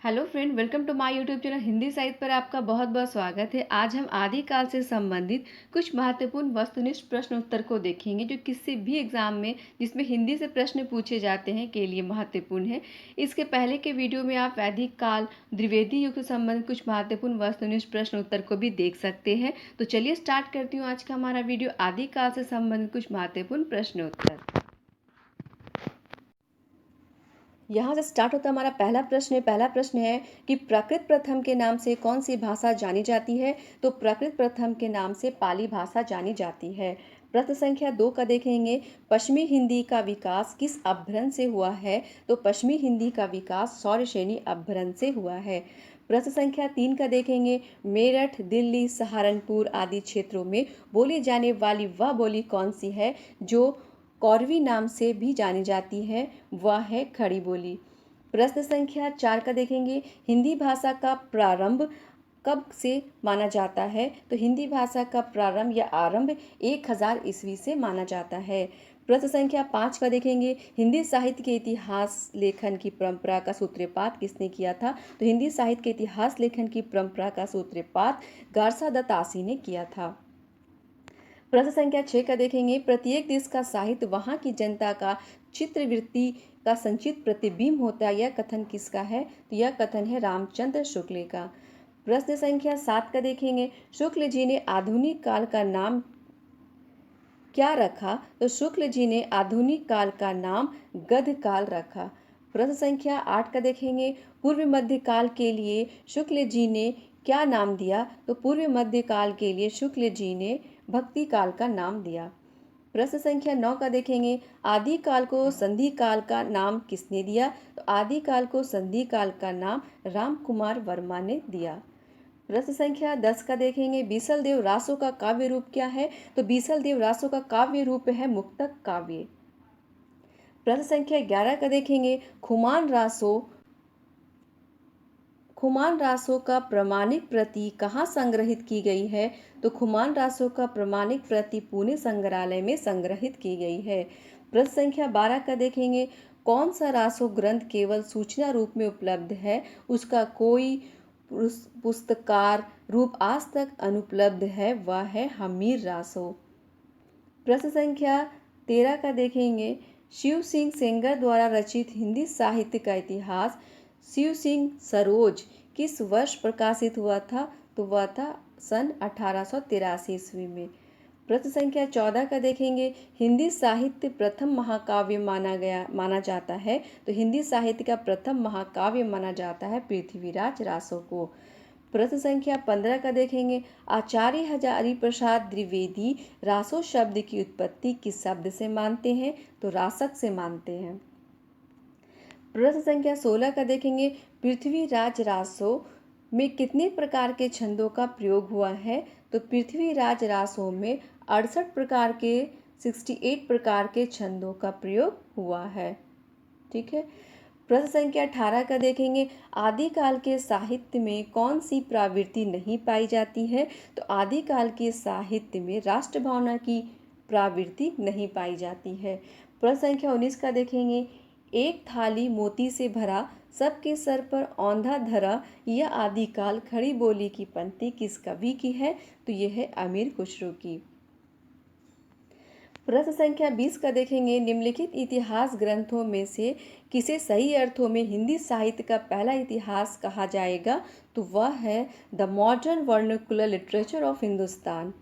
Hello friend, welcome to my YouTube channel Hindi साहित्य पर आपका बहुत बहुत स्वागत है। आज हम आदिकाल से संबंधित कुछ महत्वपूर्ण वस्तुनिष्ठ प्रश्न उत्तर को देखेंगे जो किसी भी एग्जाम में जिसमें हिंदी से प्रश्न पूछे जाते हैं के लिए महत्वपूर्ण है। इसके पहले के वीडियो में आप वैदिक काल द्विवेदी युग से संबंधित कुछ महत्वपूर्ण वस्तुनिष्ठ प्रश्न उत्तर को भी देख सकते हैं। तो चलिए स्टार्ट करती हूँ आज का हमारा वीडियो आदिकाल से संबंधित कुछ महत्वपूर्ण प्रश्न उत्तर। यहाँ से स्टार्ट होता हमारा पहला प्रश्न है कि प्राकृत प्रथम के नाम से कौन सी भाषा जानी जाती है। तो प्राकृत प्रथम के नाम से पाली भाषा जानी जाती है। प्रश्न संख्या 2 का देखेंगे, पश्चिमी हिंदी का विकास किस अपभ्रंश से हुआ है। तो पश्चिमी हिंदी का विकास सौरसेनी अपभ्रंश से हुआ है। प्रश्न संख्या 3 का देखेंगे, मेरठ, दिल्ली, सहारनपुर आदि क्षेत्रों में बोली जाने वाली वह बोली कौन सी है जो कौरवी नाम से भी जानी जाती है। वह है खड़ी बोली। प्रश्न संख्या 4 का देखेंगे, हिंदी भाषा का प्रारंभ कब से माना जाता है। तो हिंदी भाषा का प्रारंभ या आरंभ 1000 ईस्वी से माना जाता है। प्रश्न संख्या 5 का देखेंगे, हिंदी साहित्य के इतिहास लेखन की परंपरा का सूत्रपात किसने किया था। तो हिंदी साहित्य के इतिहास लेखन की परंपरा का सूत्रपात गारसा दत्त आसी ने किया था। प्रश्न संख्या 6 का देखेंगे, प्रत्येक देश का साहित्य वहाँ की जनता का चित्रवृत्ति का संचित प्रतिबिंब होता है। यह कथन किसका है। तो यह कथन है रामचंद्र शुक्ल का। प्रश्न संख्या 7 का देखेंगे, शुक्ल जी ने आधुनिक काल का नाम क्या रखा। तो शुक्ल जी ने आधुनिक काल का नाम गध काल रखा। प्रश्न संख्या 8 का देखेंगे, पूर्व मध्य काल के लिए शुक्ल जी ने क्या नाम दिया। तो पूर्व मध्य काल के लिए शुक्ल जी ने भक्ति काल का नाम दिया। प्रश्न संख्या 9 का देखेंगे, आदि काल को संधि काल का नाम किसने दिया। तो आदि काल को संधि काल का नाम राम कुमार वर्मा ने दिया। प्रश्न संख्या 10 का देखेंगे, बीसल देव रासो का काव्य रूप क्या है। तो बीसल देव रासो का काव्य रूप है मुक्तक काव्य। प्रश्न संख्या 11 का देखेंगे, खुमान रासो का प्रमाणिक प्रति कहाँ संग्रहित की गई है। तो खुमान रासो का प्रमाणिक प्रति पुणे संग्रहालय में संग्रहित की गई है। प्रश्न संख्या 12 का देखेंगे, कौन सा रासो ग्रंथ केवल सूचना रूप में उपलब्ध है, उसका कोई पुस्तकार रूप आज तक अनुपलब्ध है। वह है हमीर रासो। प्रश्न संख्या 13 का देखेंगे, शिव सिंह सेंगर द्वारा रचित हिंदी साहित्य का इतिहास शिव सिंह सरोज किस वर्ष प्रकाशित हुआ था। तो वह था सन 1883 ईस्वी में। प्रश्न संख्या 14 का देखेंगे, हिंदी साहित्य प्रथम महाकाव्य माना जाता है। तो हिंदी साहित्य का प्रथम महाकाव्य माना जाता है पृथ्वीराज रासो को। प्रश्न संख्या 15 का देखेंगे, आचार्य हजारी प्रसाद द्विवेदी रासो शब्द की उत्पत्ति किस शब्द से मानते हैं। तो रासक से मानते हैं। प्रश्न संख्या 16 का देखेंगे, पृथ्वीराज रासो में कितने प्रकार के छंदों का प्रयोग हुआ है। तो पृथ्वीराज रासो में 68 प्रकार के छंदों का प्रयोग हुआ है। ठीक है। प्रश्न संख्या 18 का देखेंगे, आदिकाल के साहित्य में कौन सी प्रवृत्ति नहीं पाई जाती है। तो आदिकाल के साहित्य में राष्ट्र भावना की प्रवृत्ति नहीं पाई जाती है। प्रश्न संख्या 19 का देखेंगे, एक थाली मोती से भरा सबके सर पर औंधा धरा, यह आदिकाल खड़ी बोली की पंक्ति किस कवि की है। तो यह है अमीर खुसरो की। प्रश्न संख्या 20 का देखेंगे, निम्नलिखित इतिहास ग्रंथों में से किसे सही अर्थों में हिंदी साहित्य का पहला इतिहास कहा जाएगा। तो वह है the modern vernacular literature of Hindustan.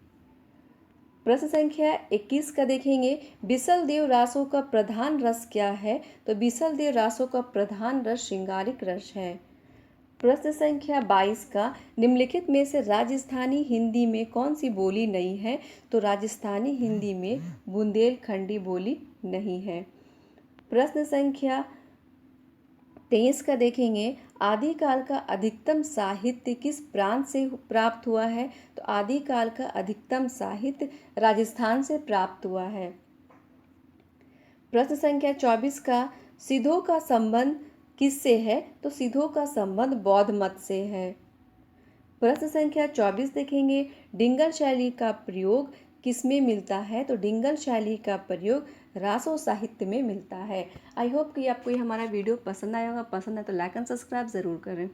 प्रश्न संख्या 21 का देखेंगे, बिसल देव रासो का प्रधान रस क्या है। तो बिसल देव रासो का प्रधान रस श्रृंगारिक रस है। प्रश्न संख्या 22 का, निम्नलिखित में से राजस्थानी हिंदी में कौन सी बोली नहीं है। तो राजस्थानी हिंदी में बुंदेलखंडी बोली नहीं है। प्रश्न संख्या 23 का देखेंगे, आदिकाल का अधिकतम साहित्य किस प्रांत से प्राप्त हुआ है। तो आदिकाल का अधिकतम साहित्य राजस्थान से प्राप्त हुआ है। प्रश्न संख्या 24 का, सिद्धों का संबंध किससे है। तो सिद्धों का संबंध बौद्ध मत से है। प्रश्न संख्या 24 देखेंगे, डिंगल शैली का प्रयोग किसमें मिलता है। तो डिंगल शैली का प्रयोग रासो साहित्य में मिलता है। आई होप कि आपको ये हमारा वीडियो पसंद आया होगा। पसंद है तो लाइक एंड सब्सक्राइब ज़रूर करें।